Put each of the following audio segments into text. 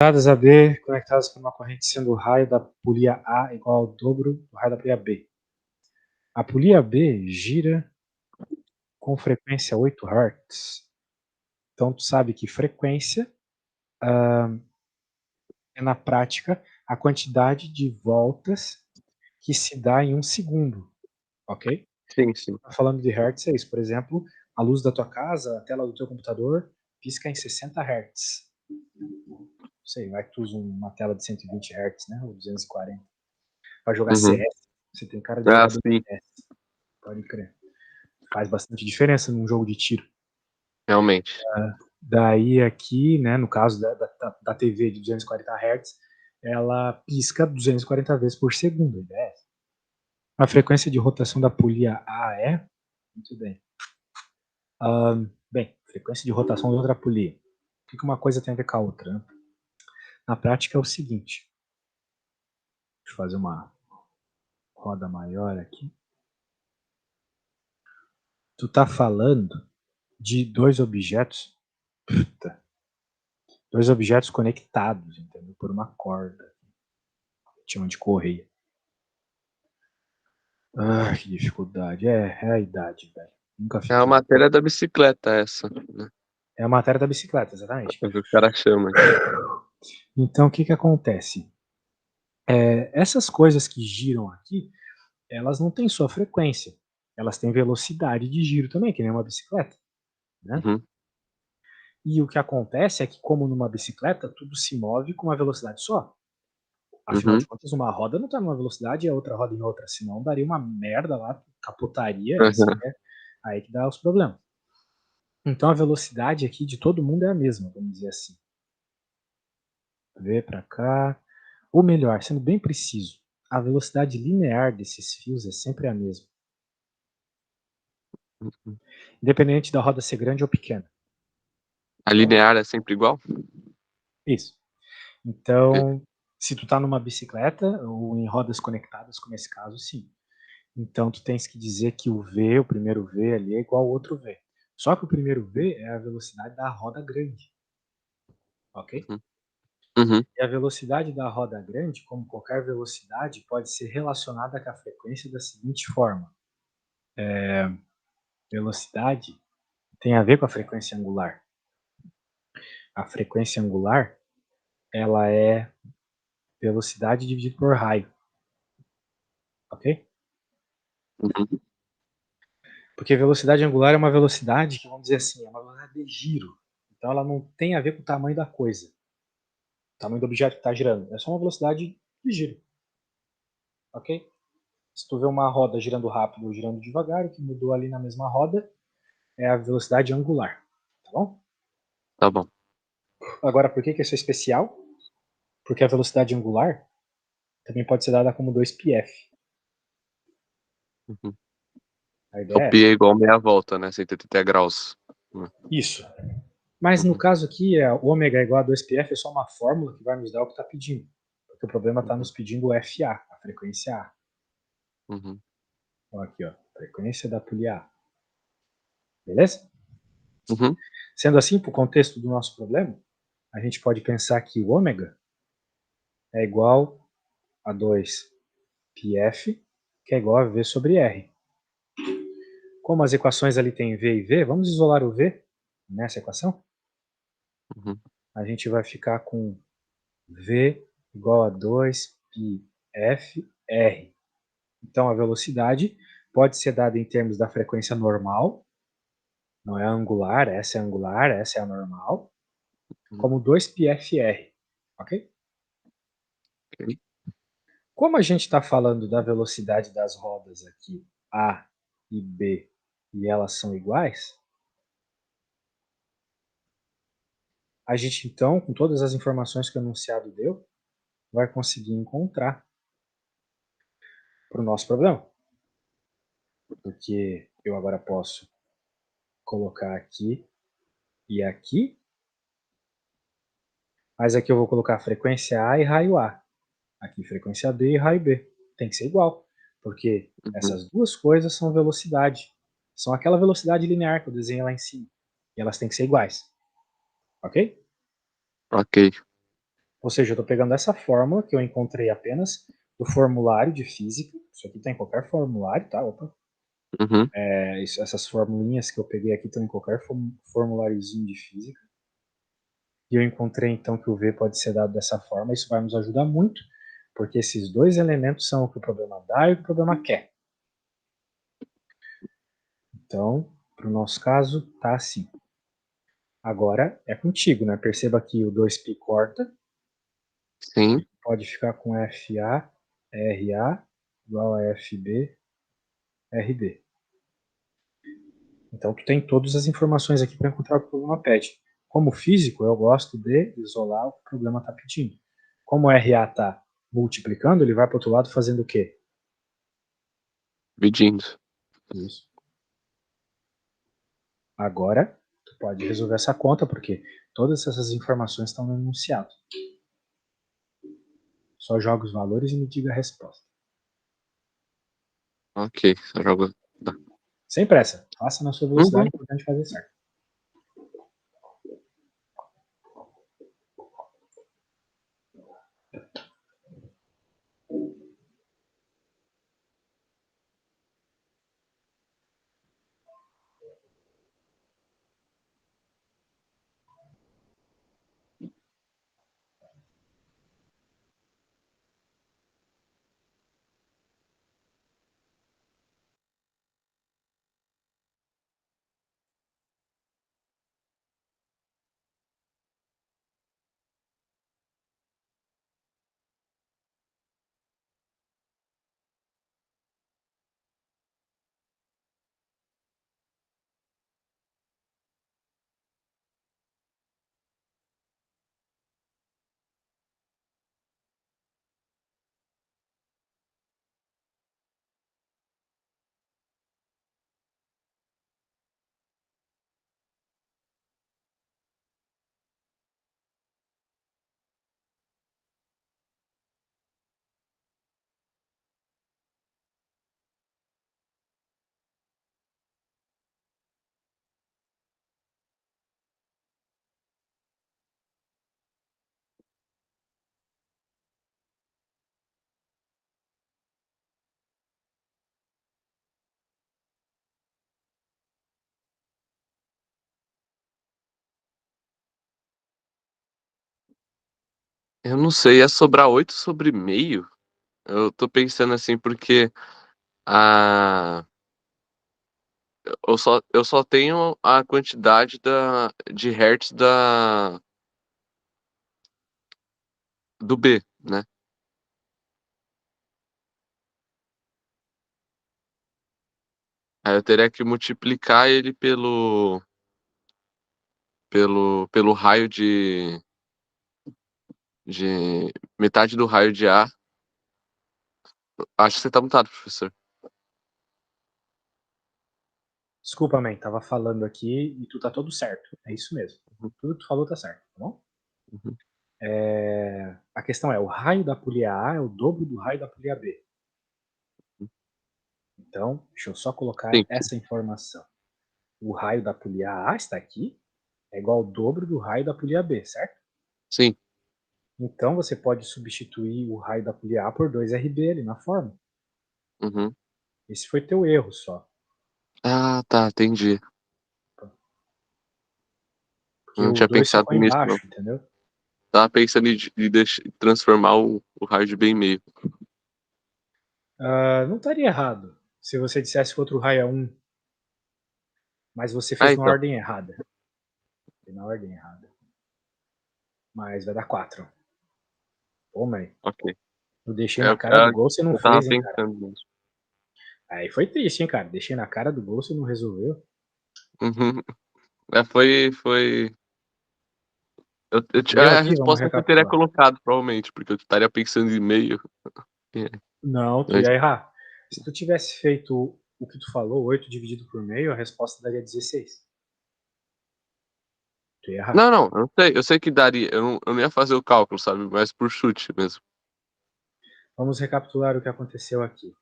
Dadas AD conectadas por uma corrente sendo o raio da polia A igual ao dobro do raio da polia B. A polia B gira com frequência 8 Hz. Então tu sabe que frequência é na prática a quantidade de voltas que se dá em 1 segundo, ok? Sim, sim. Tá falando de Hertz é isso, por exemplo, a luz da tua casa, a tela do teu computador pisca em 60 Hz. Não sei, vai que tu usa uma tela de 120 Hz, né, ou 240. Pra jogar Uhum. CS, você tem cara de Ah, jogador de sim, CS, pode crer. Faz bastante diferença num jogo de tiro. realmente. Daí aqui, né, no caso da TV de 240 Hz, ela pisca 240 vezes por segundo, né? A frequência de rotação da polia A é... Muito bem. Bem, frequência de rotação da outra polia. O que uma coisa tem a ver com a outra, né? Na prática é o seguinte. Deixa eu fazer uma roda maior aqui. Tu tá falando de dois objetos conectados, entendeu? Por uma corda. Chamam de correia. Ah, que dificuldade. É a idade, velho. Nunca É a fiquei. matéria da bicicleta essa, né? É a matéria da bicicleta, exatamente. É o que o cara chama. Então, o que que acontece? Essas coisas que giram aqui, elas não têm só frequência. Elas têm velocidade de giro também, que nem uma bicicleta, né? Uhum, E o que acontece é que, como numa bicicleta, tudo se move com uma velocidade só. Afinal uhum, de contas, uma roda não está numa velocidade e a outra roda em outra, senão daria uma merda lá, capotaria, aham. aí que dá os problemas. Então a velocidade aqui de todo mundo é a mesma, vamos dizer assim. Vê para cá. Ou melhor, sendo bem preciso, a velocidade linear desses fios é sempre a mesma, Uhum. independente da roda ser grande ou pequena. A Tá bom? linear é sempre igual? Isso. Ok. Então, se tu tá numa bicicleta ou em rodas conectadas, como esse caso, sim. Então tu tens que dizer que o V, o primeiro V ali é igual ao outro V. Só que o primeiro V é a velocidade da roda grande, ok? Uhum, uhum, E a velocidade da roda grande, como qualquer velocidade, pode ser relacionada com a frequência da seguinte forma: velocidade tem a ver com a frequência angular. A frequência angular, ela é velocidade dividido por raio, ok? uhum. Porque velocidade angular é uma velocidade que, vamos dizer assim, é uma velocidade de giro. Então ela não tem a ver com o tamanho da coisa, o tamanho do objeto que está girando. É só uma velocidade de giro, ok? Se tu vê uma roda girando rápido ou girando devagar, o que mudou ali na mesma roda é a velocidade angular, tá bom? Tá bom. Agora, por que isso é especial? Porque a velocidade angular também pode ser dada como 2πf. Uhum. A O ideia é pi essa. é igual meia volta, né? 180 graus. Isso. Mas no Uhum, caso aqui, ômega igual a 2πf é só uma fórmula que vai nos dar o que está pedindo. Porque o problema está uhum, nos pedindo o FA, a frequência A. uhum, Então aqui, ó, frequência da polia A. Beleza? uhum, Sendo assim, para o contexto do nosso problema, a gente pode pensar que o ômega é igual a 2πf, que é igual a V sobre R. Como as equações ali tem V e V, vamos isolar o V nessa equação? uhum. A gente vai ficar com V igual a 2πfr. Então a velocidade pode ser dada em termos da frequência normal, não é a angular, essa é a normal, Uhum. como 2πfr, ok? Ok. Como a gente está falando da velocidade das rodas aqui, A e B, e elas são iguais, a gente então, com todas as informações que o enunciado deu, vai conseguir encontrar para o nosso problema. Porque eu agora posso colocar aqui e aqui, mas aqui eu vou colocar frequência A e raio A. Aqui frequência B e raio B. Tem que ser igual, porque Uhum. essas duas coisas são velocidade. São aquela velocidade linear que eu desenhei lá em cima. E elas têm que ser iguais. Ok? Ok. Ou seja, eu estou pegando essa fórmula que eu encontrei apenas do formulário de física. Isso aqui está em qualquer formulário, tá? Opa. Uhum. Essas formulinhas que eu peguei aqui estão em qualquer formuláriozinho de física. E eu encontrei então que o V pode ser dado dessa forma. Isso vai nos ajudar muito, porque esses dois elementos são o que o problema dá e o que o problema quer. Então, para o nosso caso, tá assim. Agora é contigo, né? Perceba que o 2π corta. Sim. Pode ficar com FA, RA igual a FB, RB. Então, tu tem todas as informações aqui para encontrar o que o problema pede. Como físico, eu gosto de isolar o que o problema está pedindo. Como o RA está multiplicando, ele vai para o outro lado fazendo o quê? Dividindo. Isso. Agora, tu pode resolver essa conta, porque todas essas informações estão no enunciado. Só joga os valores e me diga a resposta. Ok, só joga. Tá. Sem pressa. Faça na sua velocidade, Uhum. é importante fazer certo. Eu não sei, ia sobrar 8 sobre meio? Eu tô pensando assim, porque a eu só tenho a quantidade de hertz do B, né. Aí eu teria que multiplicar ele pelo raio de metade do raio de A. Acho que você tá mutado, professor. Desculpa, man, tava falando aqui e tu tá todo certo. É isso mesmo. Uhum, Tudo que tu falou tá certo, tá bom? uhum. A questão é, o raio da polia A é o dobro do raio da polia B. Então, deixa eu só colocar Sim, essa informação. O raio da polia A está aqui, é igual ao dobro do raio da polia B, certo? sim. Então, você pode substituir o raio da polia A por 2RB ali na forma. Uhum. Esse foi teu erro só. Ah, tá, entendi. Porque Não o tinha 2 pensado ficou nisso não. embaixo, entendeu? Tava pensando em transformar o raio de B em meio. Não estaria errado se você dissesse que outro raio é 1, mas você Ah, fez na então. ordem errada. Foi na ordem errada. Mas vai dar 4. Pô, mãe, Ok. eu deixei É na o que cara do gol, você não eu tava fez, hein, cara. pensando mesmo. Aí foi triste, hein, cara. Deixei na cara do gol, você não resolveu. Uhum. É, foi Entendeu a aqui? Vamos resposta que eu teria recapitular. colocado provavelmente, porque eu estaria pensando em meio. É, Não, tu mas ia errar. Se tu tivesse feito o que tu falou, 8 dividido por meio, a resposta daria 16. Tu ia não, errar. não, eu sei que daria, eu não ia fazer o cálculo, sabe, mas por chute mesmo. Vamos recapitular o que aconteceu aqui.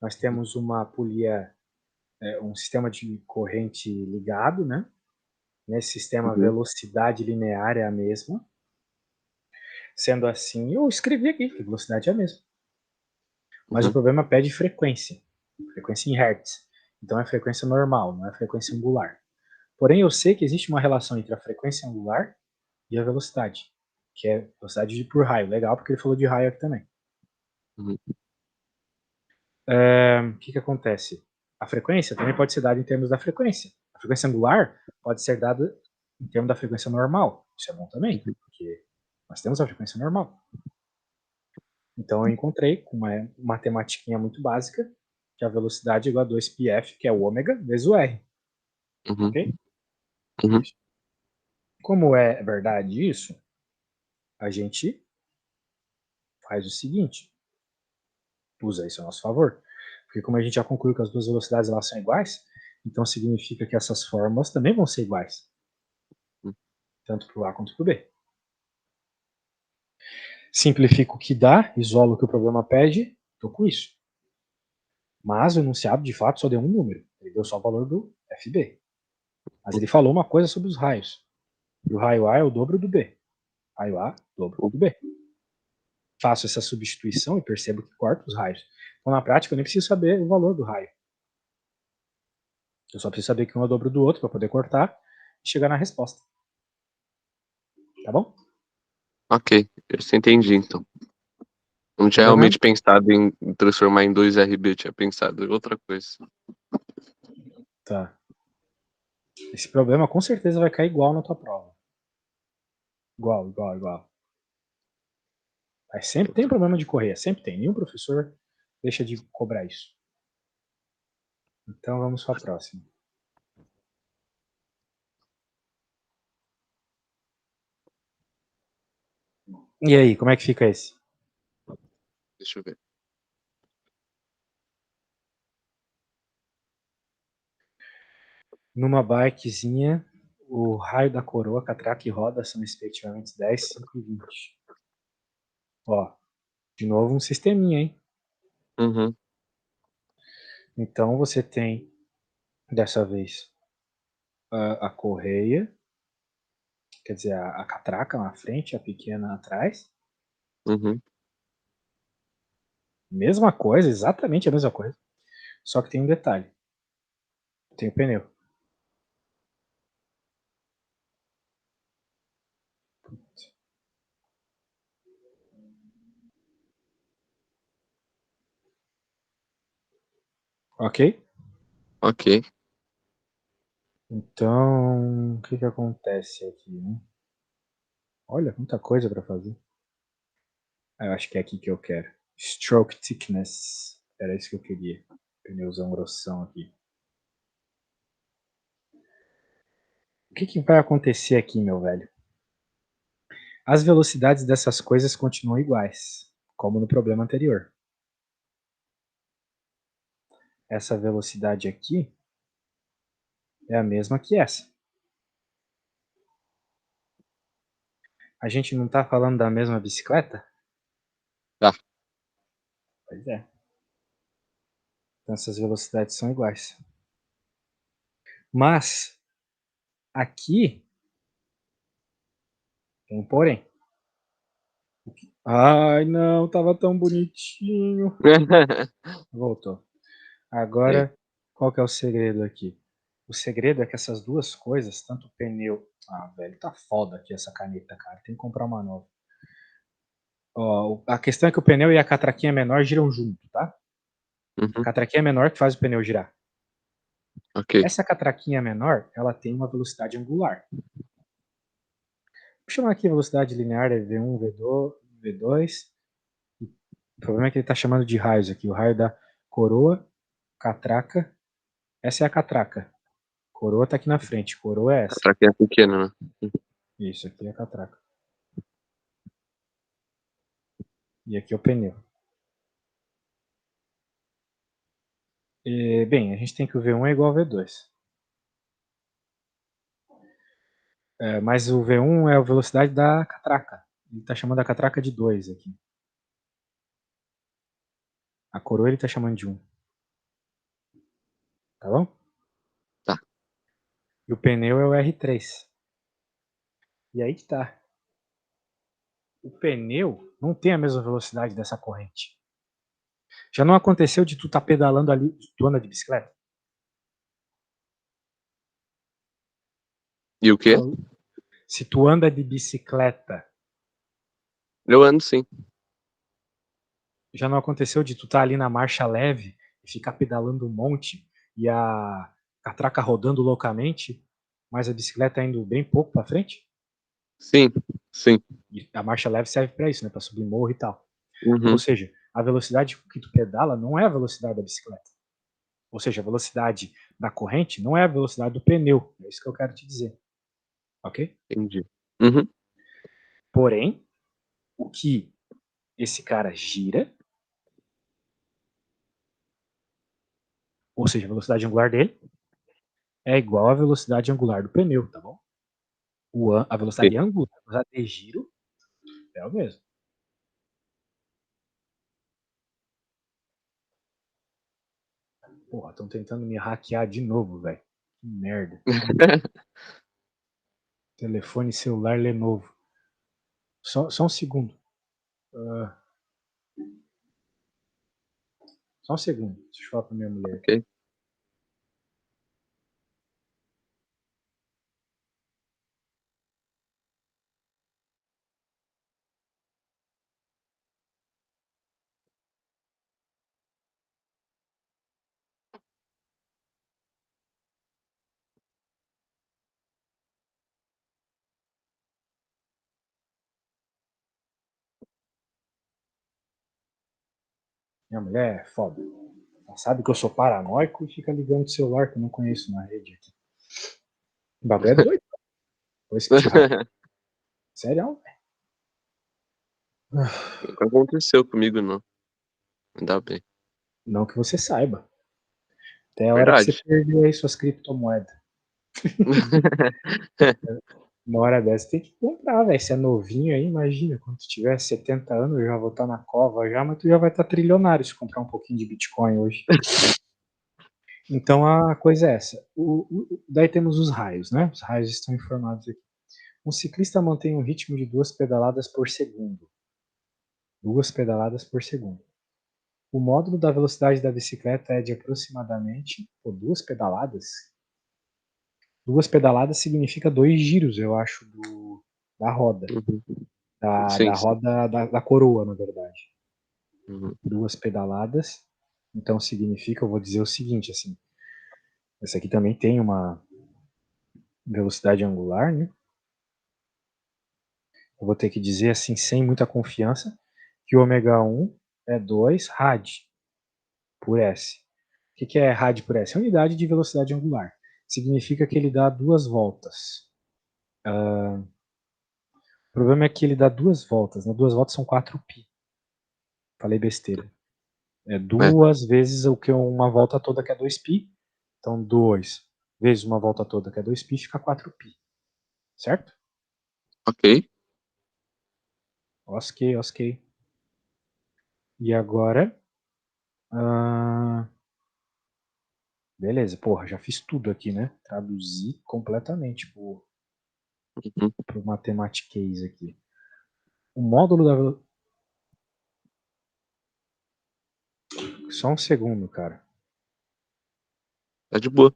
Nós temos uma polia, um sistema de corrente ligado, né? Nesse sistema, a Uhum. velocidade linear é a mesma. Sendo assim, eu escrevi aqui que a velocidade é a mesma. Mas o Uhum. problema pede frequência em hertz. Então é frequência normal, não é frequência angular. Porém, eu sei que existe uma relação entre a frequência angular e a velocidade, que é velocidade por raio. Legal, porque ele falou de raio aqui também. Uhum. O que acontece? A frequência também pode ser dada em termos da frequência. A frequência angular pode ser dada em termos da frequência normal. Isso é bom também, porque nós temos a frequência normal. Então eu encontrei com uma matematiquinha muito básica que a velocidade é igual a 2πf, que é o ômega, vezes o r. Uhum. Ok? Uhum. Como é verdade isso, a gente faz o seguinte, usa isso a nosso favor. Porque como a gente já concluiu que as duas velocidades elas são iguais, então significa que essas fórmulas também vão ser iguais. Tanto para o A quanto para o B. Simplifico o que dá, isolo o que o problema pede, estou com isso. Mas o enunciado, de fato, só deu um número. Ele deu só o valor do FB. Mas ele falou uma coisa sobre os raios. E o raio A é o dobro do B. Raio A, dobro do B. Faço essa substituição e percebo que corto os raios. Então, na prática, eu nem preciso saber o valor do raio. Eu só preciso saber que um é o dobro do outro para poder cortar e chegar na resposta. Tá bom? Ok, eu entendi então. Não tinha Problema? realmente pensado em transformar em 2RB, tinha pensado em outra coisa. Tá. Esse problema com certeza vai cair igual na tua prova. Igual. Mas sempre tem problema de correr, sempre tem. Nenhum professor deixa de cobrar isso. Então vamos para a próxima. E aí, como é que fica esse? Deixa eu ver. Numa bikezinha, o raio da coroa, catraca e roda são respectivamente 10, 5 e 20. Ó, de novo um sisteminha, hein? Uhum. Então você tem, dessa vez, a correia, quer dizer, a catraca na frente, a pequena atrás. Uhum. Mesma coisa, exatamente a mesma coisa. Só que tem um detalhe. Tem o pneu. Ok? Ok. Então, o que acontece aqui, né? Olha, muita coisa para fazer. Eu acho que é aqui que eu quero. Stroke thickness. Era isso que eu queria. Pneuzão grossão aqui. O que vai acontecer aqui, meu velho? As velocidades dessas coisas continuam iguais, como no problema anterior. Essa velocidade aqui é a mesma que essa. A gente não está falando da mesma bicicleta? Tá. Pois é. Então essas velocidades são iguais. Mas aqui tem um porém. Ai, não, tava tão bonitinho. Voltou. Aí. Agora, qual que é o segredo aqui? O segredo é que essas duas coisas, tanto o pneu... Ah, velho, tá foda aqui essa caneta, cara. Tem que comprar uma nova. Ó, a questão é que o pneu e a catraquinha menor giram junto, tá? A Uhum. catraquinha menor que faz o pneu girar. Ok. Essa catraquinha menor, ela tem uma velocidade angular. Vou chamar aqui a velocidade linear, é V1, V2, V2. O problema é que ele está chamando de raios aqui. O raio da coroa, catraca. Essa é a catraca. Coroa está aqui na frente. Coroa é A essa. traquinha pequena, né? Isso, aqui é a catraca. E aqui é o pneu. E, bem, a gente tem que o V1 é igual ao V2. Mas o V1 é a velocidade da catraca. Ele está chamando a catraca de 2 aqui. A coroa ele está chamando de 1. Tá bom? Tá. E o pneu é o R3. E aí que tá. o pneu não tem a mesma velocidade dessa corrente. Já não aconteceu de tu tá pedalando ali, tu anda de bicicleta? E o quê? Se tu anda de bicicleta, Eu ando sim. já não aconteceu de tu tá ali na marcha leve e ficar pedalando um monte e a catraca rodando loucamente, mas a bicicleta indo bem pouco para frente? Sim, sim. E a marcha leve serve para isso, né, para subir morro e tal. Ou Uhum. seja, a velocidade que tu pedala não é a velocidade da bicicleta. Ou seja, a velocidade da corrente não é a velocidade do pneu. É isso que eu quero te dizer. Ok? Entendi. Uhum. Porém, o que esse cara gira, ou seja, a velocidade angular dele, é igual à velocidade angular do pneu, tá bom? A Ok. velocidade angular, a velocidade de giro é o mesmo. Porra, estão tentando me hackear de novo, velho. Que merda. Telefone celular Lenovo. Só um segundo. Uh, só um segundo. Deixa eu falar pra minha mulher. Ok. Minha mulher é foda. Ela sabe que eu sou paranoico e fica ligando o celular que eu não conheço na rede aqui. O bagulho é doido. Depois que te hackeia. Sério, velho. Nunca aconteceu comigo, não. Ainda bem. Não que você saiba. Até a hora que você Verdade. perder aí suas criptomoedas. Uma hora dessa tem que comprar, velho. Você é novinho aí, imagina. Quando tu tiver 70 anos, eu já vou estar na cova já, mas tu já vai estar trilionário se comprar um pouquinho de Bitcoin hoje. Então a coisa é essa. Daí temos os raios, né? Os raios estão informados aqui. Um ciclista mantém um ritmo de 2 pedaladas por segundo. 2 pedaladas por segundo. O módulo da velocidade da bicicleta é de aproximadamente 2 pedaladas. 2 pedaladas significa 2 giros, eu acho, da roda. Uhum. Da Sim, sim. roda da coroa, na verdade. Uhum. 2 pedaladas. Então significa, eu vou dizer o seguinte, assim. Essa aqui também tem uma velocidade angular, né? Eu vou ter que dizer assim, sem muita confiança, que o ômega 1 é 2 rad por S. O que é rad por S? É unidade de velocidade angular. Significa que ele dá 2 voltas. O problema é que ele dá 2 voltas, né? 2 voltas são 4π. Falei besteira. É É, 2 vezes o que uma volta toda, que é 2π. Então, 2 vezes uma volta toda, que é 2π, fica 4π. Certo? ok. Ok, ok. E agora... beleza, porra, já fiz tudo aqui, né? Traduzi completamente Uhum. pro matematiquês aqui. O módulo da... Só um segundo, cara. Tá de boa.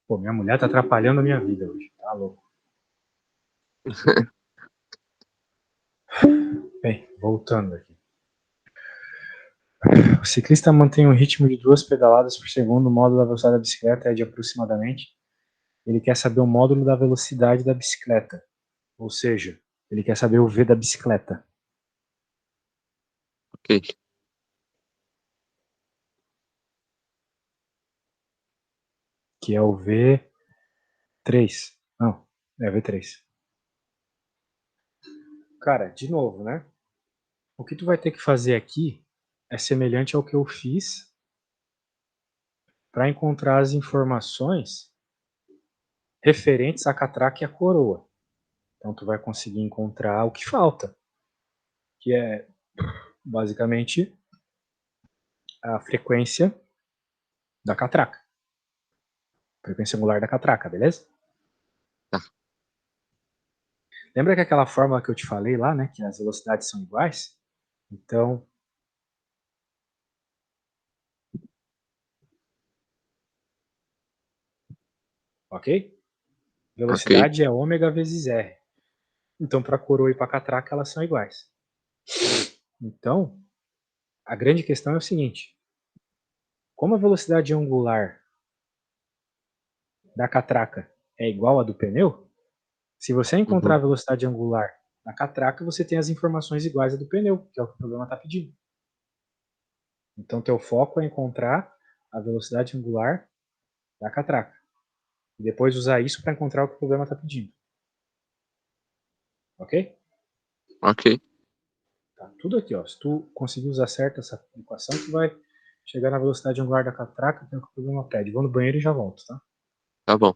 Pô, minha mulher tá atrapalhando a minha vida hoje. Tá louco. Bem, voltando aqui. O ciclista mantém um ritmo de 2 pedaladas por segundo. O módulo da velocidade da bicicleta é de aproximadamente. Ele quer saber o módulo da velocidade da bicicleta. Ou seja, ele quer saber o V da bicicleta. Ok. Que é o V3. Não, é o V3. Cara, de novo, né? O que tu vai ter que fazer aqui é semelhante ao que eu fiz para encontrar as informações referentes à catraca e à coroa. Então tu vai conseguir encontrar o que falta, que é basicamente a frequência da catraca, frequência angular da catraca, beleza? Tá. Lembra que aquela fórmula que eu te falei lá, né, que as velocidades são iguais? Então, ok? Ok, Velocidade é ômega vezes R. Então, para a coroa e para a catraca, elas são iguais. Então, a grande questão é o seguinte: como a velocidade angular da catraca é igual à do pneu, se você encontrar uhum, a velocidade angular da catraca, você tem as informações iguais à do pneu, que é o que o problema está pedindo. Então, teu foco é encontrar a velocidade angular da catraca. E depois usar isso para encontrar o que o problema está pedindo. Ok? ok, Tá tudo aqui, ó. Se tu conseguir usar certo essa equação, tu vai chegar na velocidade angular da catraca, que é o que o problema pede. Vou no banheiro e já volto, tá? tá bom.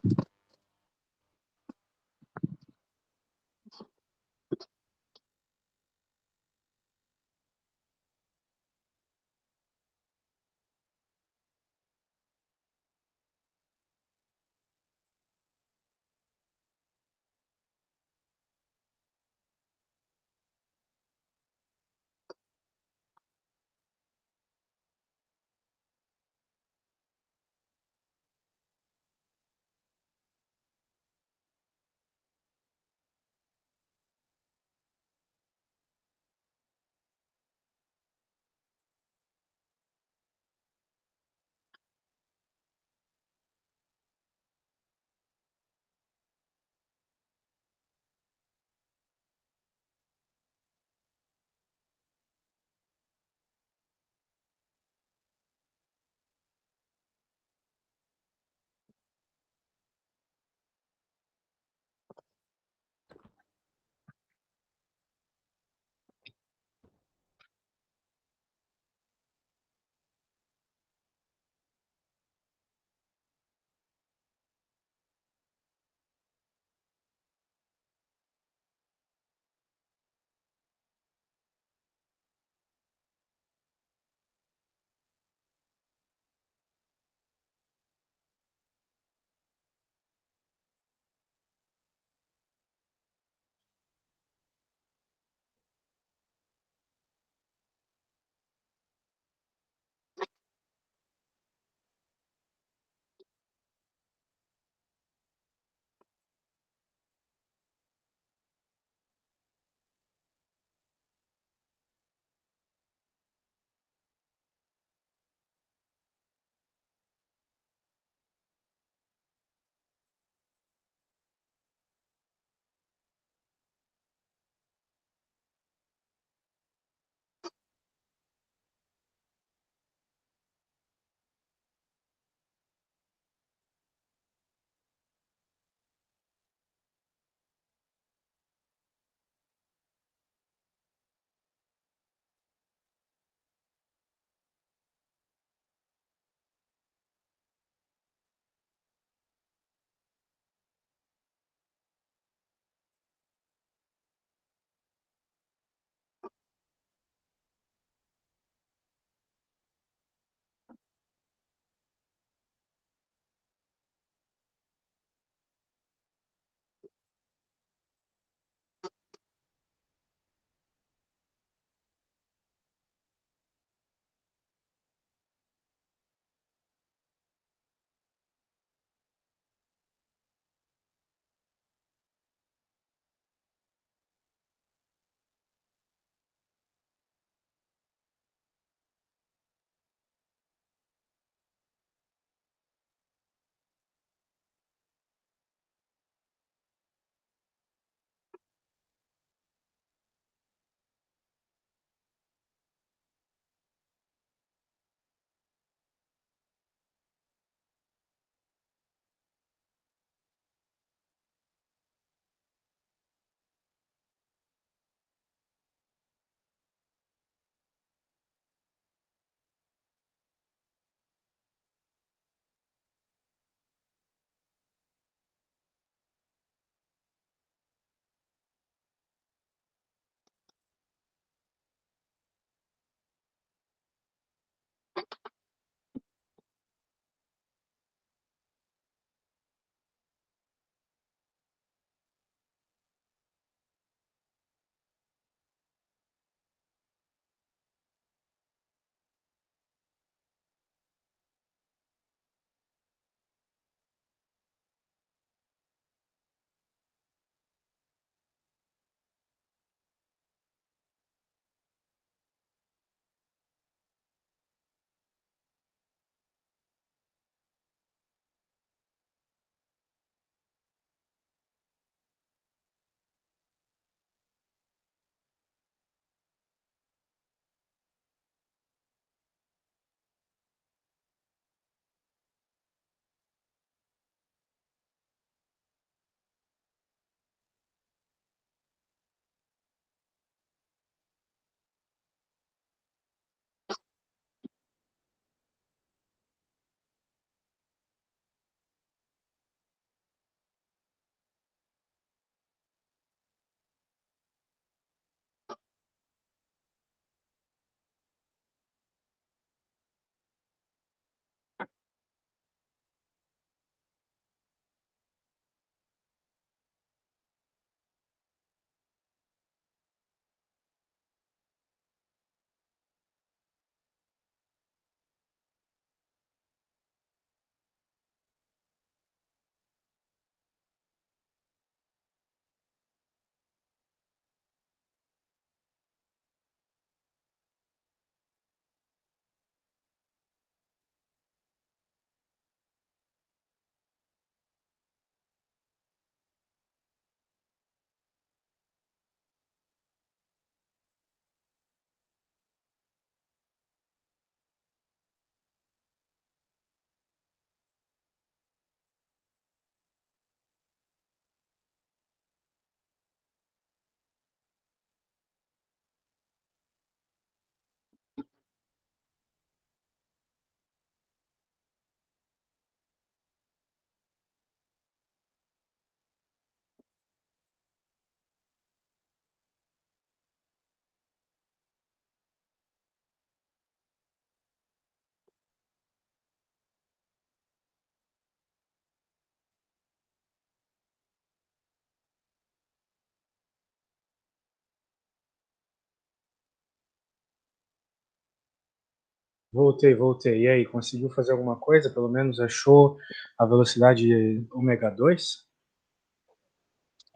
Voltei. E aí, conseguiu fazer alguma coisa? Pelo menos achou a velocidade ômega 2?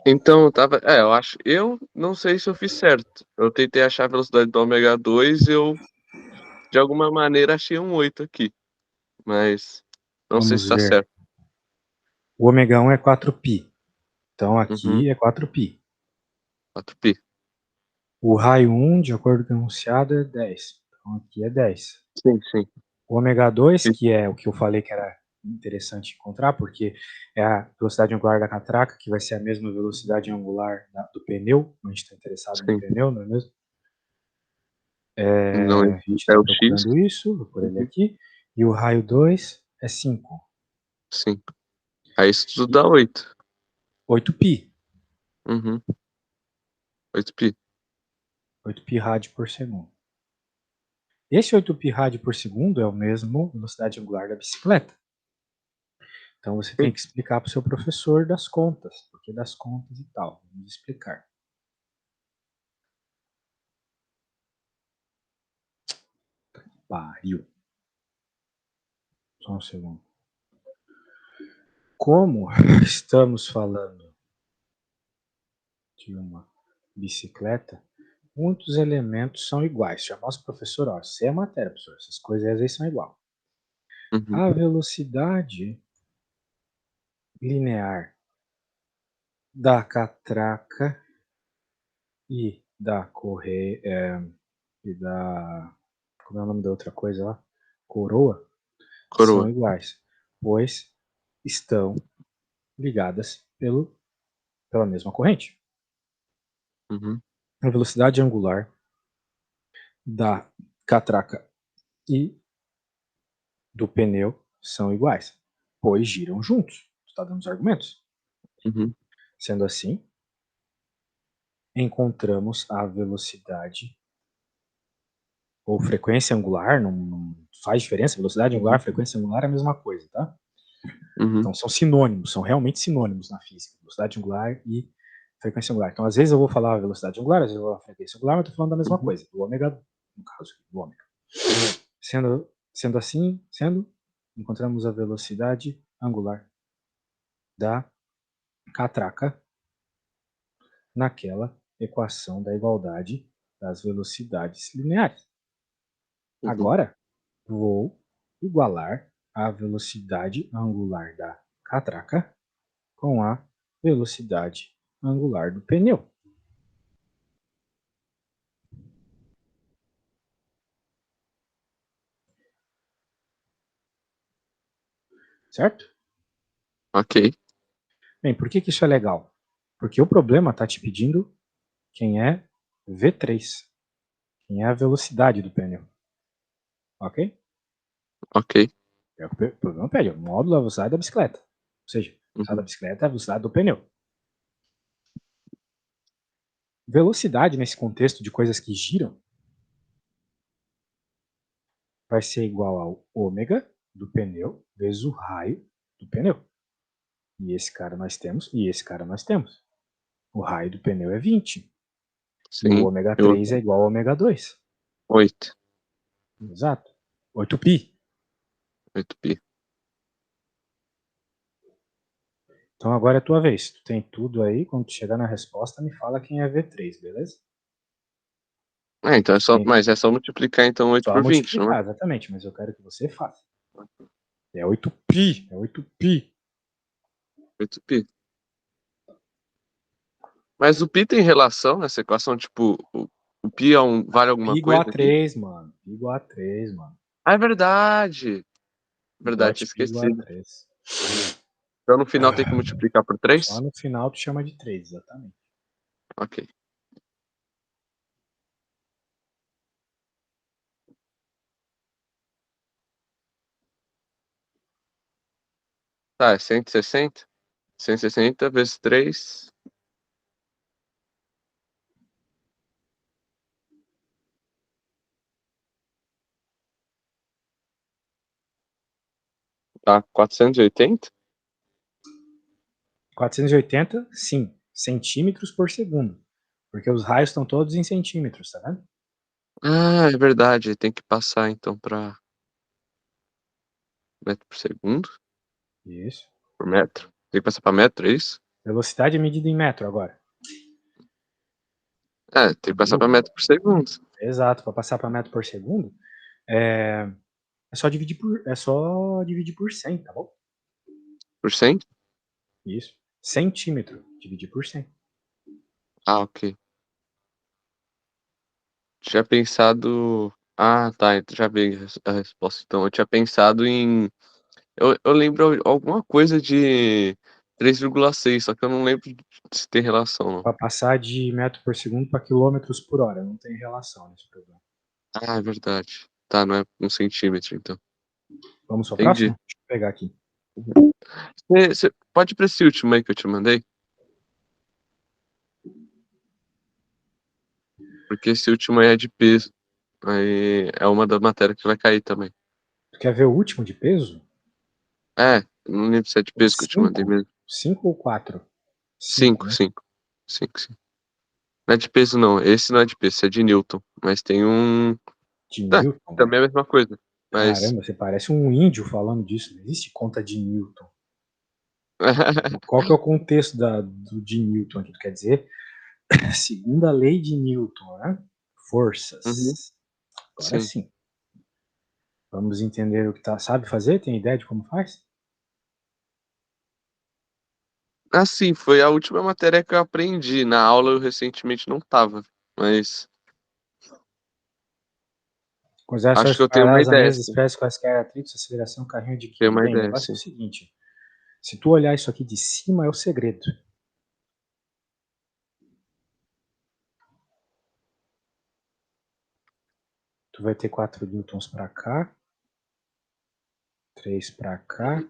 Então, eu não sei se eu fiz certo. Eu tentei achar a velocidade do ômega 2, eu de alguma maneira achei um 8 aqui, mas não sei se Vamos tá ver. certo. O ômega 1 é 4π. Então Uhum, aqui é 4π. 4π. O raio 1, de acordo com o enunciado, é 10. Então aqui é 10. Sim, sim. O ômega 2, Sim. que é o que eu falei que era interessante encontrar, porque é a velocidade angular da catraca, que vai ser a mesma velocidade angular do pneu. A gente está interessado no Sim. pneu, não é mesmo? Não, A gente é está o X. procurando isso, vou por ele Uhum, aqui. E o raio 2 é 5. sim. Aí isso tudo E dá 8. 8π. Uhum, 8π. 8π rádio por segundo. Esse 8π rádio por segundo é o mesmo velocidade angular da bicicleta. Então você tem Sim. que explicar para o seu professor das contas, porque das contas e tal. Vamos explicar. Pariu. Só um segundo. Como estamos falando de uma bicicleta, muitos elementos são iguais. Já mostra pro professor, ó, se é matéria, professor, essas coisas às vezes são iguais. Uhum, A velocidade linear da catraca e da correia e da, como é o nome da outra coisa lá? Coroa, são coroa. iguais, pois estão ligadas pela mesma corrente. Uhum, A velocidade angular da catraca e do pneu são iguais, pois giram juntos. Está dando os argumentos. uhum, Sendo assim, encontramos a velocidade ou frequência angular, não faz diferença, velocidade angular, uhum, frequência angular é a mesma coisa, tá? uhum, Então são sinônimos, são realmente sinônimos na física, velocidade angular e frequência angular. Então às vezes eu vou falar a velocidade angular, às vezes eu vou falar a frequência angular, mas estou falando da mesma uhum, coisa, do ômega, no caso, do ômega. Sendo assim, encontramos a velocidade angular da catraca naquela equação da igualdade das velocidades lineares. uhum. Agora, vou igualar a velocidade angular da catraca com a velocidade angular do pneu. Certo? Ok, Bem, por que isso é legal? Porque o problema está te pedindo quem é V3, quem é a velocidade do pneu. Ok? ok. É o que o problema pede, é o módulo da velocidade da bicicleta. Ou seja, a velocidade da Uhum, bicicleta é a velocidade do pneu. Velocidade, nesse contexto de coisas que giram, vai ser igual ao ômega do pneu vezes o raio do pneu. E esse cara nós temos, e esse cara nós temos. O raio do pneu é 20. E o sim. ômega Eu 3 é igual ao ômega 2. 8. Exato. 8π. 8π. Então agora é a tua vez. Tu tem tudo aí. Quando tu chegar na resposta, me fala quem é V3, beleza? Então Tem mas é só multiplicar então 8 só por 20, não é? multiplicar, exatamente. Mas eu quero que você faça. É 8π. É 8π. 8π. Mas o π tem relação nessa equação, tipo, o π vale Pi alguma igual a coisa aqui? 3, mano. Pi igual a 3, mano. Ah, é verdade. Verdade, tinha Pigote pi igual a esquecido. 3. Então no final tem que multiplicar por Só 3? no final tu chama de 3, exatamente. Ok. Tá, é 160. 160 vezes 3 dá 480? 480, sim, centímetros por segundo. Porque os raios estão todos em centímetros, tá vendo? Ah, é verdade. Tem que passar então pra. Metro por segundo? Isso. Por metro? Tem que passar pra metro, é isso? Velocidade é medida em metro agora. É, tem que passar pra metro por segundo. Exato, para passar para metro por segundo, é, é só dividir por 100, tá bom? Por 100? Isso. Centímetro, dividir por 100. Ah, ok. Tinha pensado. Ah, tá. Então já vi a resposta. Então, eu tinha pensado em. Eu lembro alguma coisa de 3,6, só que eu não lembro se tem relação, não. Para passar de metro por segundo para quilômetros por hora, não tem relação nesse problema. Ah, é verdade. Tá, não é um centímetro, então. Vamos para o Entendi. próximo? Deixa eu pegar aqui. Você pode ir pra esse último aí que eu te mandei? Porque esse último aí é de peso. Aí é uma da matéria que vai cair também. Tu quer ver o último de peso? É, não lembro se é de O peso que eu te mandei 5? mesmo. 5 ou 4? 5, 5, né? 5. 5, sim. Não é de peso, não. Esse não é de peso, esse é de Newton. Mas tem um. De Tá, Newton. também é a mesma coisa. Mas. Caramba, você parece um índio falando disso. Não existe conta de Newton. Qual que é o contexto de Newton aqui? Quer dizer, segunda lei de Newton, né? Uhum, Forças. Agora sim. sim. Vamos entender o que tá. Sabe fazer? Tem ideia de como faz? Ah, sim, foi a última matéria que eu aprendi. Na aula eu recentemente não tava. Mas Com zero acho que ações eu tenho uma paradas a ideia, mesma sim. espécie, quaisquer atritos, aceleração, carrinho de Tenho guia. uma Bem, o ideia, negócio é o sim. seguinte. Se tu olhar isso aqui de cima, é o segredo. Tu vai ter 4 newtons para cá, 3 para cá,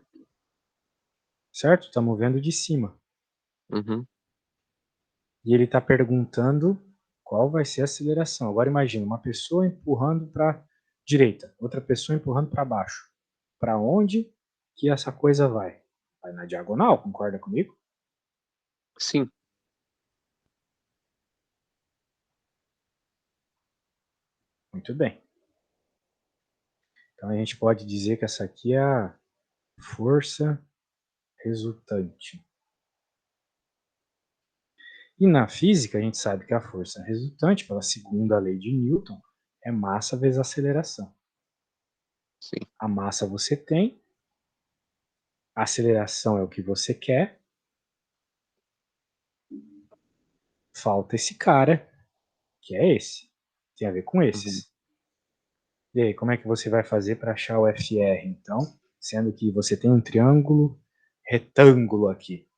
certo? Estamos vendo de cima. Uhum, E ele está perguntando qual vai ser a aceleração. Agora imagina uma pessoa empurrando para direita, outra pessoa empurrando para baixo. Para onde que essa coisa vai? Vai na diagonal, concorda comigo? sim. Muito bem. Então a gente pode dizer que essa aqui é a força resultante. E na física a gente sabe que a força resultante, pela segunda lei de Newton, é massa vezes aceleração. Sim. A massa você tem, a aceleração é o que você quer, falta esse cara, que é esse. Tem a ver com Uhum. esses. E aí, como é que você vai fazer para achar o FR, então? Sendo que você tem um triângulo retângulo aqui.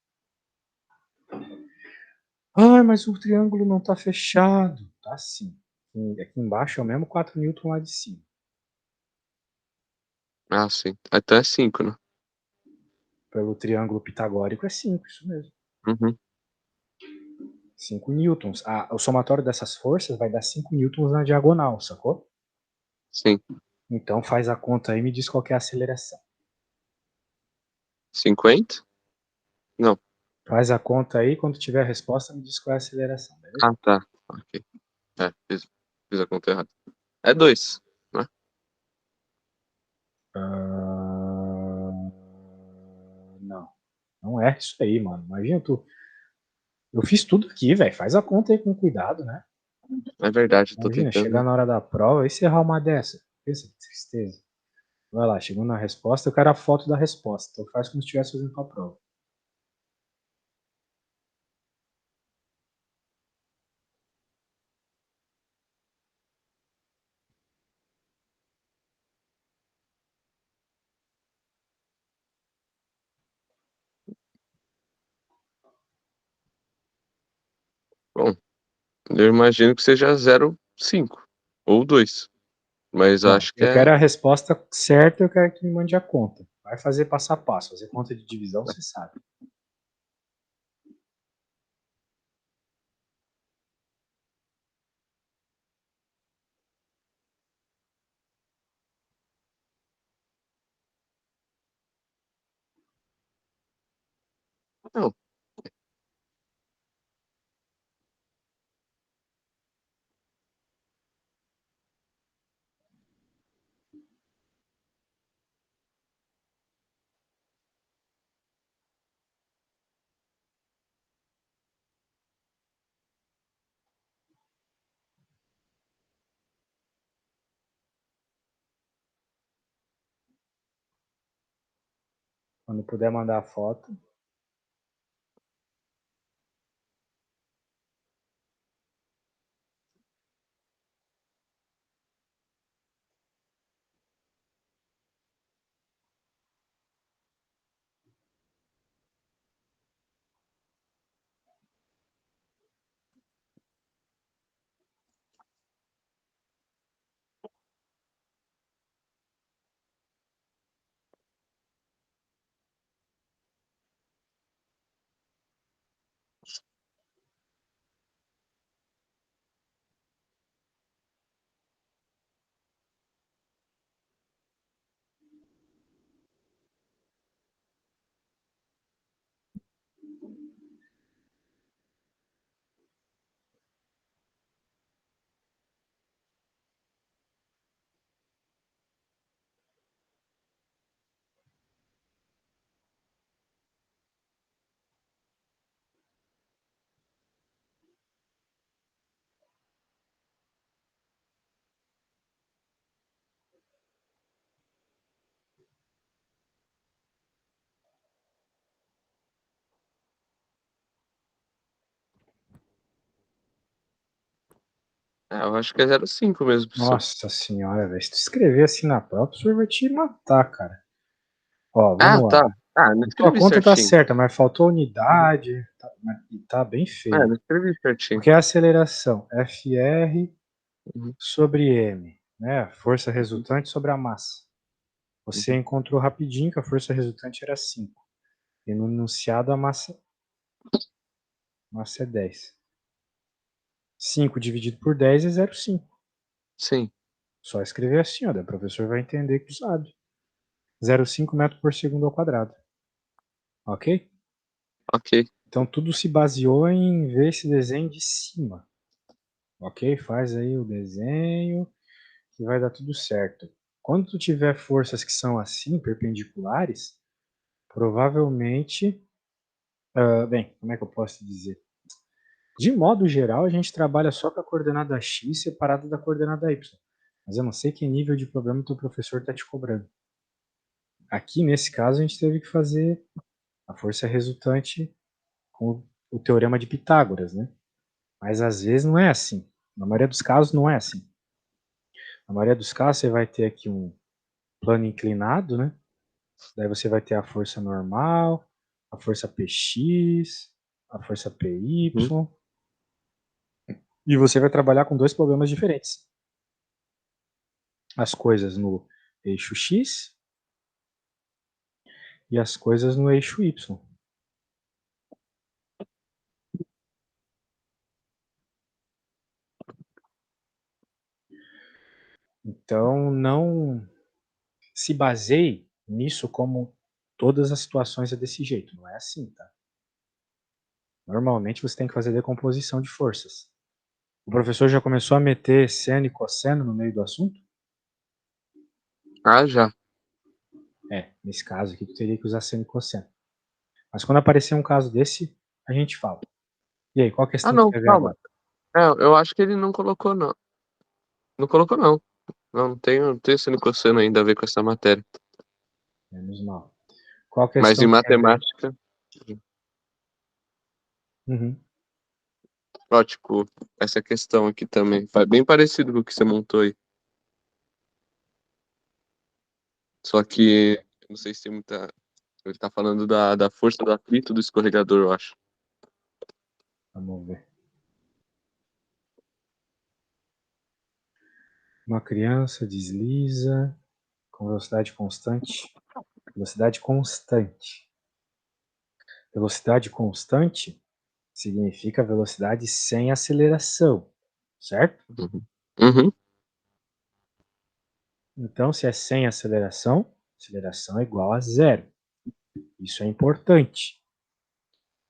Ah, mas o triângulo não está fechado. Tá sim. Aqui embaixo é o mesmo 4 newton lá de cima. Ah, sim. Então é 5, né? Pelo triângulo pitagórico é 5, isso mesmo. Uhum, 5 newtons. O somatório dessas forças vai dar 5 newtons na diagonal, sacou? sim. Então faz a conta aí e me diz qual que é a aceleração. 50? Não. Faz a conta aí, quando tiver a resposta, me diz qual é a aceleração, beleza? Ah, tá. Ok. É, fiz a conta errada. É 2, né? Não. Não é isso aí, mano. Imagina tu. Eu fiz tudo aqui, velho. Faz a conta aí com cuidado, né? É verdade, eu tô Imagina, chegar tentando. na hora da prova e você errar uma dessa. Pensa que tristeza. Vai lá, chegou na resposta, eu quero a foto da resposta. Então faz como se estivesse fazendo tua prova. Bom, eu imagino que seja 0,5 ou 2. Mas Não, acho que eu é. quero a resposta certa, eu quero que me mande a conta. Vai fazer passo a passo, fazer conta de divisão, você sabe. Não, Quando puder mandar a foto. Eu acho que é 0,5 mesmo, professor. Nossa senhora, velho. Se tu escrever assim na prova, o professor vai te matar, cara. Ó, vamos lá. Tá. Não A tua escrevi conta tá certinho. certa, mas faltou unidade. E tá bem feio. Não escrevi certinho. Porque é a aceleração FR Uhum. sobre M, né? A força resultante sobre a massa. Você encontrou rapidinho que a força resultante era 5. E no enunciado a massa é 10. 5 dividido por 10 é 0,5. Sim, Só escrever assim, ó, daí o professor vai entender que sabe. 0,5 metro por segundo ao quadrado. Ok? ok. Então tudo se baseou em ver esse desenho de cima. Ok? Faz aí o desenho que vai dar tudo certo. Quando tu tiver forças que são assim, perpendiculares, provavelmente... bem, como é que eu posso dizer? De modo geral, a gente trabalha só com a coordenada x separada da coordenada y. Mas eu não sei que nível de problema o teu professor está te cobrando. Aqui, nesse caso, a gente teve que fazer a força resultante com o teorema de Pitágoras, né? Mas às vezes não é assim. Na maioria dos casos não é assim. Na maioria dos casos você vai ter aqui um plano inclinado, né? Daí você vai ter a força normal, a força Px, a força Py, Uhum. e você vai trabalhar com dois problemas diferentes. As coisas no eixo x e as coisas no eixo y. Então não se baseie nisso como todas as situações é desse jeito. Não é assim, tá? Normalmente você tem que fazer decomposição de forças. O professor já começou a meter seno e cosseno no meio do assunto? Já. Nesse caso aqui tu teria que usar seno e cosseno. Mas quando aparecer um caso desse, a gente fala. E aí, qual questão tu Não, quer ver calma. agora? Eu acho que ele não colocou, não. Não colocou, não. Não tenho sino e cosseno ainda a ver com essa matéria. Menos mal. Qual Mas em questão tu quer ver? matemática, Uhum. tipo, essa questão aqui também. Bem parecido com o que você montou aí. Só que, eu não sei se tem muita. Ele tá falando da força do atrito do escorregador, eu acho. Vamos ver. Uma criança desliza com velocidade constante. Velocidade constante. Velocidade constante significa velocidade sem aceleração, certo? Uhum. Uhum. Então, se é sem aceleração, aceleração é igual a zero. Isso é importante,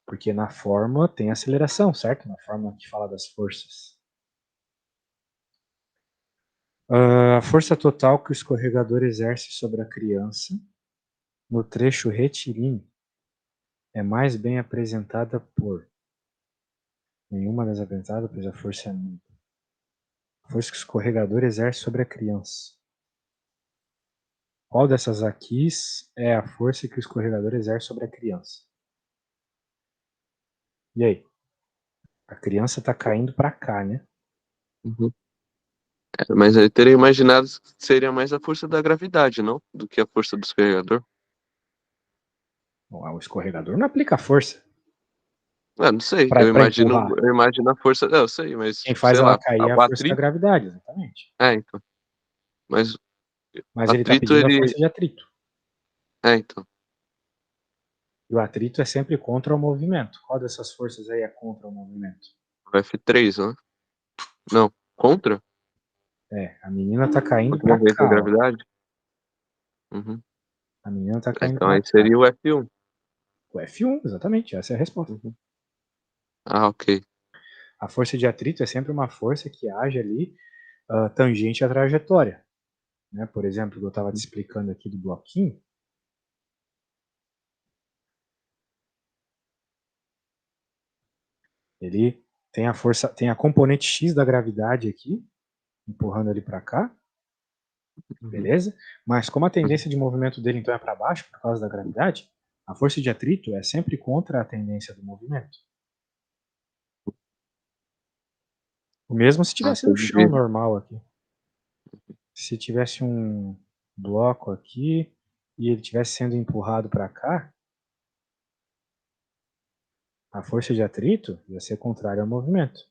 porque na fórmula tem aceleração, certo? Na fórmula que fala das forças. A força total que o escorregador exerce sobre a criança no trecho retilíneo é mais bem apresentada por nenhuma das apresentadas, pois a força é nula. A força que o escorregador exerce sobre a criança. Qual dessas aqui é a força que o escorregador exerce sobre a criança? E aí? A criança tá caindo para cá, né? Uhum. Mas eu teria imaginado que seria mais a força da gravidade, não? Do que a força do escorregador. Bom, o escorregador não aplica força Ah, não sei. para empurrar. Eu imagino a força. Eu sei, mas, Quem tipo, faz sei ela lá, cair é a o força da atrito. gravidade, exatamente. É, então. Mas Mas ele tá atrito, pedindo a ele. força de atrito. É, então. E o atrito é sempre contra o movimento. Qual dessas forças aí é contra o movimento? O F3, né? Não. Contra? É, a menina tá caindo Contra o para movimento da cá, ó. gravidade? Uhum. A menina tá caindo Então para aí cá. seria o F1. O F1, exatamente, essa é a resposta. Uhum. Ah, ok. A força de atrito é sempre uma força que age ali tangente à trajetória. Né? Por exemplo, eu estava te explicando aqui do bloquinho, ele tem a força, tem a componente X da gravidade aqui, empurrando ele para cá, Uhum. beleza? Mas como a Uhum. tendência de movimento dele então é para baixo por causa da gravidade, a força de atrito é sempre contra a tendência do movimento. Mesmo se Ah, tivesse no chão entendi. normal aqui. Se tivesse um bloco aqui e ele tivesse sendo empurrado para cá, a força de atrito ia ser contrária ao movimento.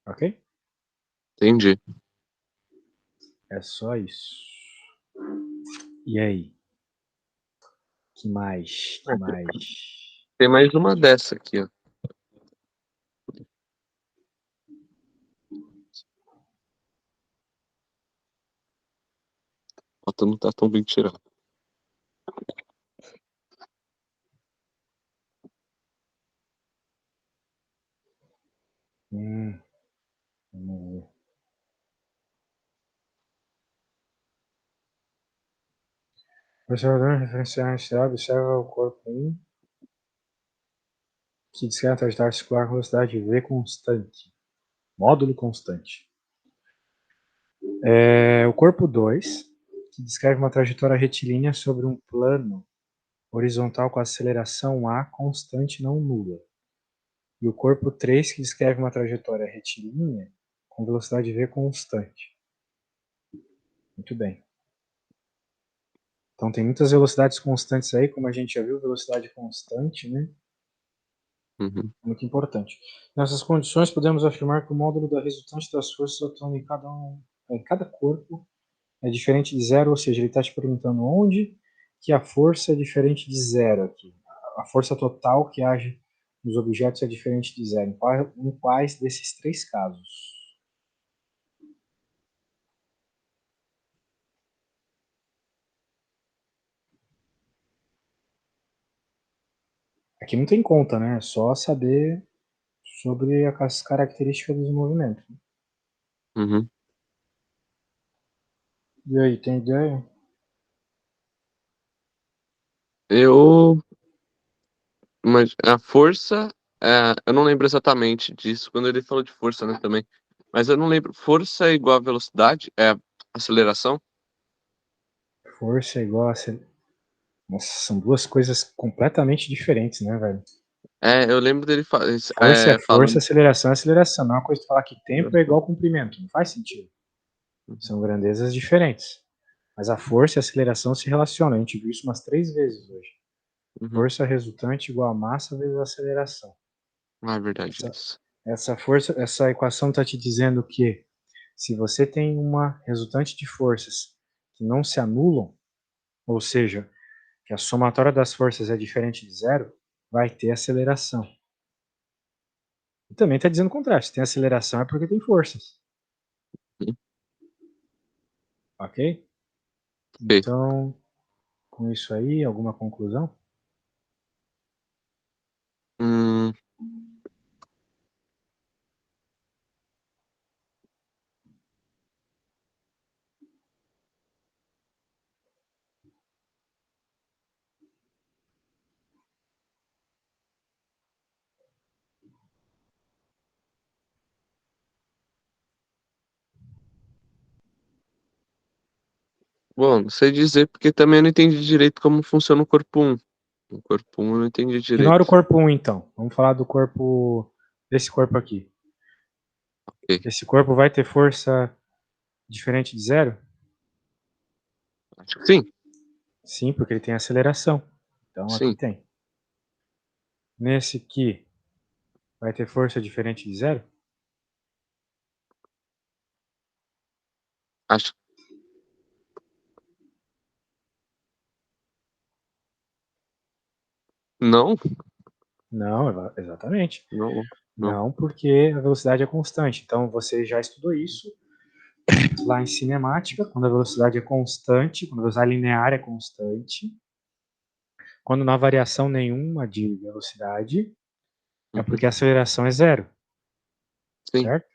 Ok? Entendi. É só isso. E aí? Que mais? Que É, mais? tem mais uma dessa aqui, ó. Ó, tu não tá tão bem tirado. Vamos ver. O observador referencial inicial observa o corpo 1 que descreve a trajetória circular com velocidade v constante. Módulo constante. O corpo 2 que descreve uma trajetória retilínea sobre um plano horizontal com aceleração a constante não nula. E o corpo 3 que descreve uma trajetória retilínea com velocidade v constante. Muito bem. Então tem muitas velocidades constantes aí, como a gente já viu, velocidade constante, né? Uhum. Muito importante. Nessas condições, podemos afirmar que o módulo da resultante das forças atuando em cada corpo é diferente de zero, ou seja, ele está te perguntando onde que a força é diferente de zero aqui. A força total que age nos objetos é diferente de zero. Em quais desses três casos? Aqui não tem conta, né? É só saber sobre as características dos movimentos. Uhum. E aí, tem ideia? Eu. Mas a força. Eu não lembro exatamente disso quando ele falou de força, né, também. Mas eu não lembro. Força é igual a velocidade? É aceleração? Força é igual a. Nossa, são duas coisas completamente diferentes, né, velho? É, eu lembro dele Força é força, falando. aceleração é aceleração. Não é uma coisa de falar que tempo é igual comprimento. Não faz sentido. São grandezas diferentes. Mas a força e a aceleração se relacionam. A gente viu isso umas 3 vezes hoje. Uhum. Força resultante igual a massa vezes a aceleração. Ah, é verdade Essa, isso. essa equação está te dizendo que se você tem uma resultante de forças que não se anulam, ou seja, que a somatória das forças é diferente de zero, vai ter aceleração. E também está dizendo o contrário. Se tem aceleração é porque tem forças. Uhum. Ok? Ok. Então, com isso aí, alguma conclusão? Hum, Bom, não sei dizer porque também eu não entendi direito como funciona o corpo 1. O corpo 1 eu não entendi Ignora o direito. corpo 1, então. Vamos falar do corpo. Desse corpo aqui. Ok. Esse corpo vai ter força diferente de zero? Acho que sim, Sim, porque ele tem aceleração. Então aqui sim. tem. Nesse aqui, vai ter força diferente de zero? Acho não, Não, exatamente. não, não. Não, porque a velocidade é constante. Então você já estudou isso lá em cinemática, quando a velocidade é constante, quando a velocidade linear é constante, quando não há variação nenhuma de velocidade, é Uhum. porque a aceleração é zero, Sim. certo?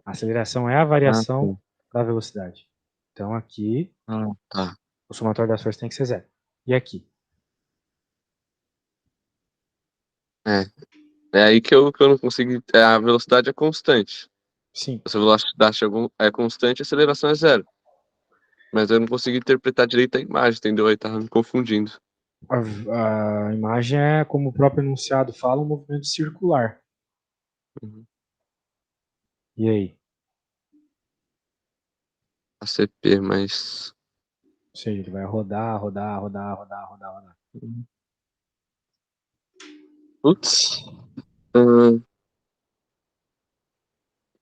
A aceleração é a Ah, variação sim. da velocidade. Então aqui, Ah, tá. o somatório das forças tem que ser zero. E aqui? É. É aí que eu não consegui. A velocidade é constante. Sim. Se a velocidade é constante, a aceleração é zero. Mas eu não consegui interpretar direito a imagem, entendeu? Aí tava me confundindo. A imagem é, como o próprio enunciado fala, um movimento circular. Uhum. E aí? ACP, mas. Ou seja, ele vai rodar, rodar, rodar, rodar, rodar, rodar. Putz.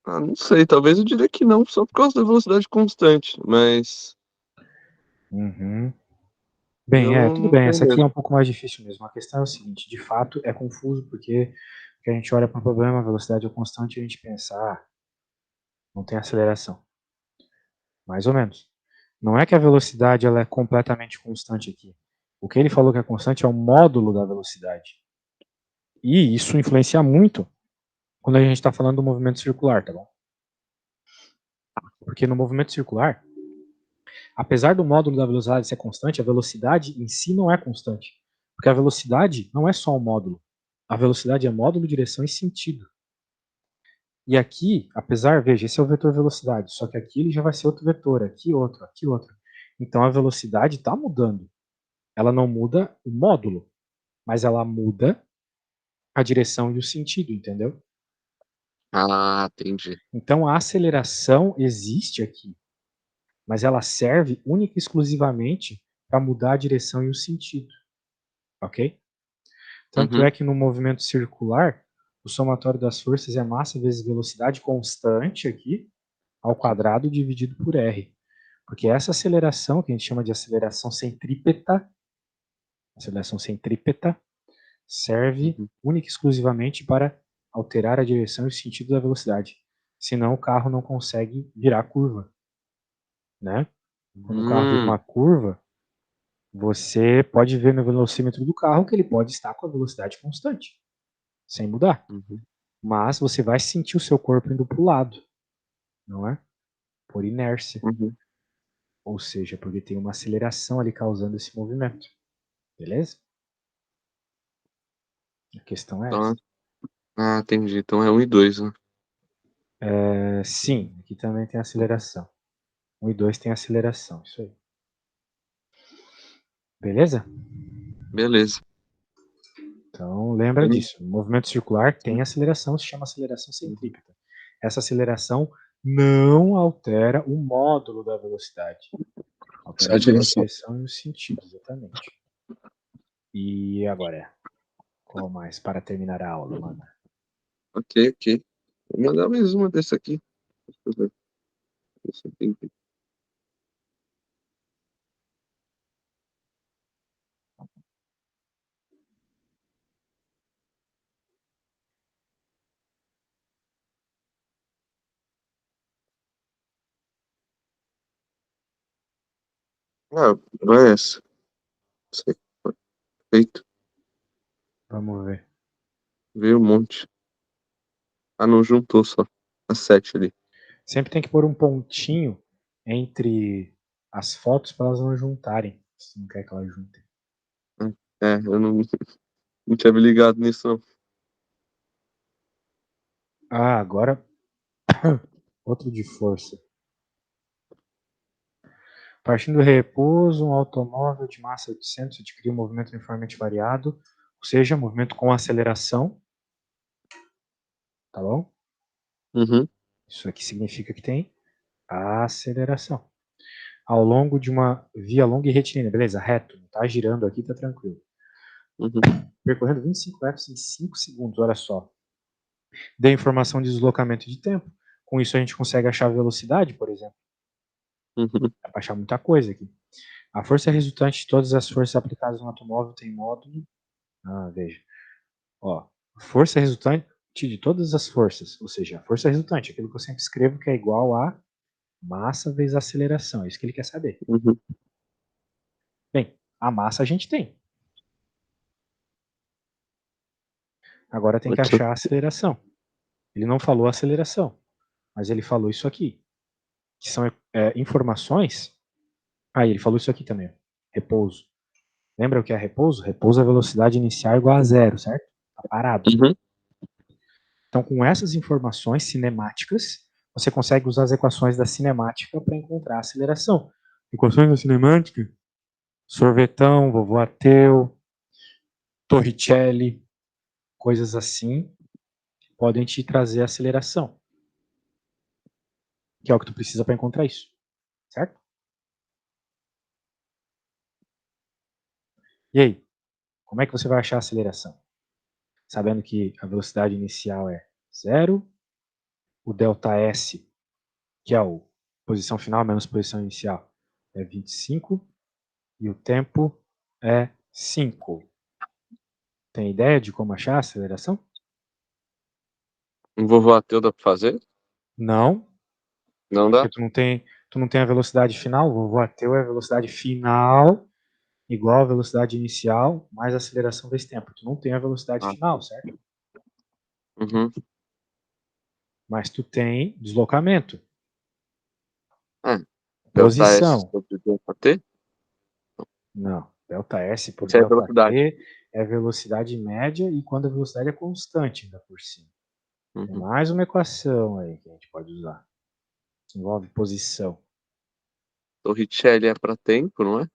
Não sei, talvez eu diria que não, só por causa da velocidade constante, mas Uhum. eu Bem, não, tudo não bem, sei essa aqui é mesmo. um pouco mais difícil mesmo. A questão é o seguinte, de fato é confuso porque a gente olha para o problema, a velocidade é constante e a gente pensa, não tem aceleração. Mais ou menos. Não é que a velocidade ela é completamente constante aqui. O que ele falou que é constante é o módulo da velocidade. E isso influencia muito quando a gente está falando do movimento circular, tá bom? Porque no movimento circular, apesar do módulo da velocidade ser constante, a velocidade em si não é constante. Porque a velocidade não é só um módulo. A velocidade é módulo, direção e sentido. E aqui, apesar, veja, esse é o vetor velocidade, só que aqui ele já vai ser outro vetor, aqui outro, aqui outro. Então a velocidade está mudando. Ela não muda o módulo, mas ela muda a direção e o sentido, entendeu? Ah, entendi. Então a aceleração existe aqui, mas ela serve única e exclusivamente para mudar a direção e o sentido, ok? Tanto Uhum, é que no movimento circular, o somatório das forças é massa vezes velocidade constante aqui, ao quadrado dividido por r. Porque essa aceleração, que a gente chama de aceleração centrípeta, serve uhum. única e exclusivamente para alterar a direção e o sentido da velocidade. Senão o carro não consegue virar curva, né? Quando o carro vira uma Hum, curva, você pode ver no velocímetro do carro que ele pode estar com a velocidade constante, sem mudar. uhum, Mas você vai sentir o seu corpo indo para o lado, não é? Por inércia. uhum. Ou seja, porque tem uma aceleração ali causando esse movimento. Beleza? A questão é Então, essa. entendi. Então é um e 2, né? Sim, aqui também tem aceleração. 1 e 2 tem aceleração, isso aí. Beleza? Beleza. Então lembra Hum, disso. O movimento circular tem sim. aceleração, se chama aceleração Uhum. centrípeta. Essa aceleração não altera o módulo da velocidade. Só Altera a só a direção. direção e o sentido, exatamente. E agora, qual mais para terminar a aula, manda? Ok, ok. Vou mandar mais uma dessa aqui. Deixa eu ver. Essa aqui. Não é essa. Essa aí. Perfeito. Vamos ver. Veio um monte. Ah, não juntou só. As 7 ali. Sempre tem que pôr um pontinho entre as fotos para elas não juntarem. Se não quer que elas juntem. Eu não tinha me ligado nisso, não. Agora outro de força. Partindo do repouso, um automóvel de massa 800 adquire um movimento uniformemente variado, ou seja, movimento com aceleração. Tá bom? Uhum. Isso aqui significa que tem aceleração. Ao longo de uma via longa e retilínea, beleza, reto, não tá girando aqui, tá tranquilo. Uhum. Percorrendo 25 metros em 5 segundos, olha só. Dê informação de deslocamento de tempo. Com isso a gente consegue achar a velocidade, por exemplo. Uhum. Dá para achar muita coisa aqui. A força resultante de todas as forças aplicadas no automóvel tem módulo. Veja. Ó, força resultante de todas as forças, ou seja, a força resultante, aquilo que eu sempre escrevo que é igual a massa vezes aceleração. É isso que ele quer saber. Uhum. Bem, a massa a gente tem. Agora tem que achar a aceleração. Ele não falou aceleração, mas ele falou isso aqui, que são informações. Ele falou isso aqui também. Repouso. Lembra o que é repouso? Repouso é a velocidade inicial igual a zero, certo? Tá parado. Uhum. Então, com essas informações cinemáticas, você consegue usar as equações da cinemática para encontrar a aceleração. Equações da cinemática? Sorvetão, vovô Ateu, Torricelli, coisas assim, podem te trazer a aceleração. Que é o que tu precisa para encontrar isso. Certo? E aí? Como é que você vai achar a aceleração? Sabendo que a velocidade inicial é zero, o ΔS, que é a posição final menos posição inicial, é 25, e o tempo é 5. Tem ideia de como achar a aceleração? Um vovô ateu dá pra fazer? Não, Não porque dá? tu não tem a velocidade final, o vovô ateu é a velocidade final igual à velocidade inicial mais a aceleração vezes tempo. Tu não tem a velocidade Ah. final, certo? Uhum. Mas tu tem deslocamento, É. Delta S posição. sobre delta T? Não, ΔS por Isso é a velocidade. ΔT é velocidade média e quando a velocidade é constante ainda por cima. Tem Uhum. mais uma equação aí que a gente pode usar, que envolve posição. Torricelli é pra tempo, não é?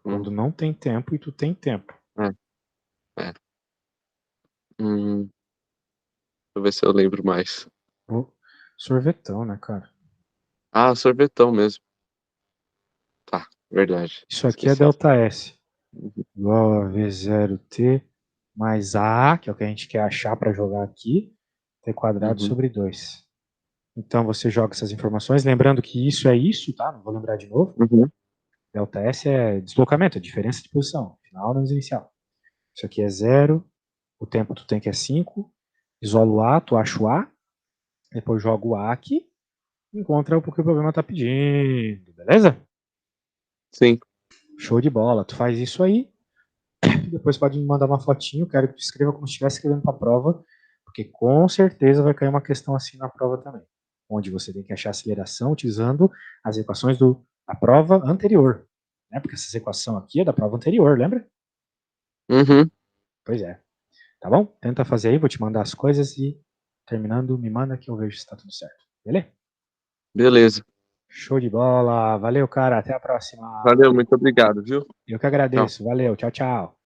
Quando não tem tempo e tu tem tempo. É. É. Deixa eu ver se eu lembro mais. Sorvetão, né, cara? Ah, sorvetão mesmo. Tá, verdade. Isso aqui é Esqueci. ΔS. Uhum. Igual a V0T mais A, que é o que a gente quer achar para jogar aqui, T quadrado Uhum. sobre 2. Então você joga essas informações, lembrando que isso é isso, tá? Não vou lembrar de novo. Uhum. ΔS é deslocamento, é diferença de posição, final menos inicial. Isso aqui é 0, o tempo tu tem que é 5, isolo o A, tu acha o A, depois joga o A aqui, encontra o que o problema tá pedindo, beleza? Sim. Show de bola, tu faz isso aí, depois pode me mandar uma fotinho, quero que tu escreva como se estivesse escrevendo para a prova, porque com certeza vai cair uma questão assim na prova também, onde você tem que achar aceleração utilizando as equações da prova anterior, né? Porque essa equação aqui é da prova anterior, lembra? Uhum. Pois é. Tá bom? Tenta fazer aí, vou te mandar as coisas e terminando, me manda que eu vejo se tá tudo certo. Beleza? Beleza. Show de bola. Valeu, cara. Até a próxima. Valeu, muito obrigado, viu? Eu que Tchau. agradeço. Valeu. Tchau, tchau.